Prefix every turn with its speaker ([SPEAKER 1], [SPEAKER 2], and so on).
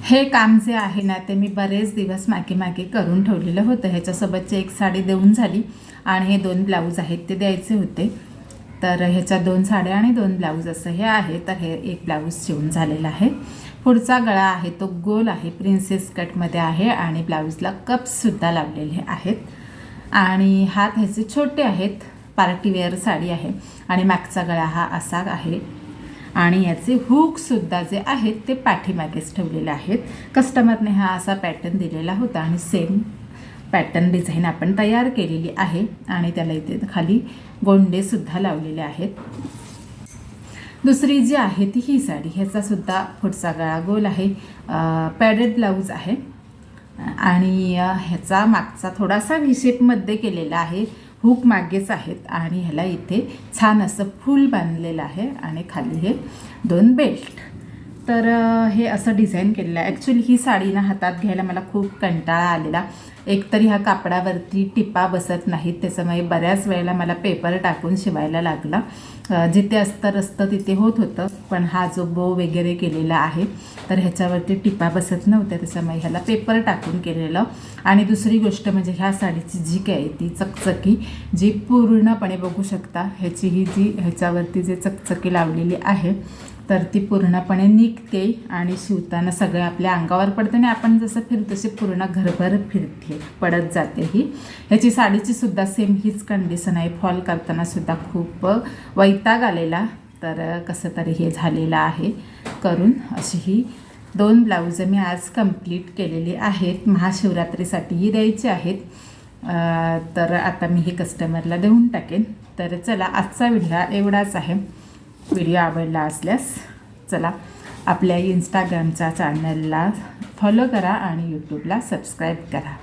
[SPEAKER 1] हे काम जे आहे ना ते मी बरेच दिवस मागे करून ठेवलेलं होतं। ह्याच्यासोबतची एक साडी देऊन झाली आणि हे 2 ब्लाऊज आहेत ते द्यायचे होते। तर ह्याच्या 2 साड्या आणि 2 ब्लाऊज असं हे आहे। तर हे एक ब्लाऊज शिवून झालेला आहे। पुढचा गळा आहे तो गोल आहे, प्रिन्सेस कटमध्ये आहे आणि ब्लाऊजला कप्ससुद्धा लावलेले आहेत आणि हात ह्याचे छोटे आहेत, पार्टीवेअर साडी आहे आणि मागचा गळा हा असा आहे आणि याचे हुकसुद्धा जे आहेत ते पाठीमागेच ठेवलेले आहेत। कस्टमरने हा असा पॅटर्न दिलेला होता आणि सेम पॅटर्न डिझाईन आपण तयार केलेली आहे आणि त्याला इथे खाली गोंडेसुद्धा लावलेले आहेत। दुसरी जी आहे ती ही साडी, ह्याचासुद्धा पुढचा गळा गोल आहे, पॅडेड ब्लाऊज आहे आणि ह्याचा मागचा थोडासा व्ही शेपमध्ये केलेला आहे, हुक मागेच आहेत आणि ह्याला इथे छान असं फूल बांधलेलं आहे आणि खाली हे 2 बेल्ट। तर हे असं डिझाईन केलेलं आहे। ॲक्च्युली ही साडी ना हातात घ्यायला मला खूप कंटाळा आलेला, एकतरी ह्या कापडावरती टिपा बसत नाहीत, त्याच्यामुळे बऱ्याच वेळेला मला पेपर टाकून शिवायला लागला। जिथे अस्तर असतं तिथे होत होतं, पण हा जो बो वगैरे केलेला आहे तर ह्याच्यावरती टिपा बसत नव्हत्या, त्याच्यामुळे ह्याला पेपर टाकून केलेलं। आणि दुसरी गोष्ट म्हणजे ह्या साडीची जी काय ती चकचकी जी पूर्णपणे बघू शकता, ह्याची ही जी ह्याच्यावरती जे चकचकी लावलेली आहे तर ती पूर्णपणे निघते आणि शिवताना सगळे आपल्या अंगावर पडते आणि आपण जसं फिरतो तसे पूर्ण घरभर फिरते, पडत जाते ही। ह्याची साडीची सुद्धा सेम हीच कंडिशन आहे, फॉल करताना सुद्धा खूप वैताग आलेला, तर कसं तरी हे झालेलं आहे करून। अशी ही 2 ब्लाऊज मी आज कंप्लीट केलेली आहेत, महाशिवरात्रीसाठीही द्यायचे आहेत। तर आता मी हे कस्टमरला देऊन टाकेन। तर चला, आजचा व्हिडिओ एवढाच आहे। व्हिडिओ आवडला असल्यास चला आपल्या इंस्टाग्रामच्या चॅनलला फॉलो करा आणि यूट्यूबला सबस्क्राईब करा।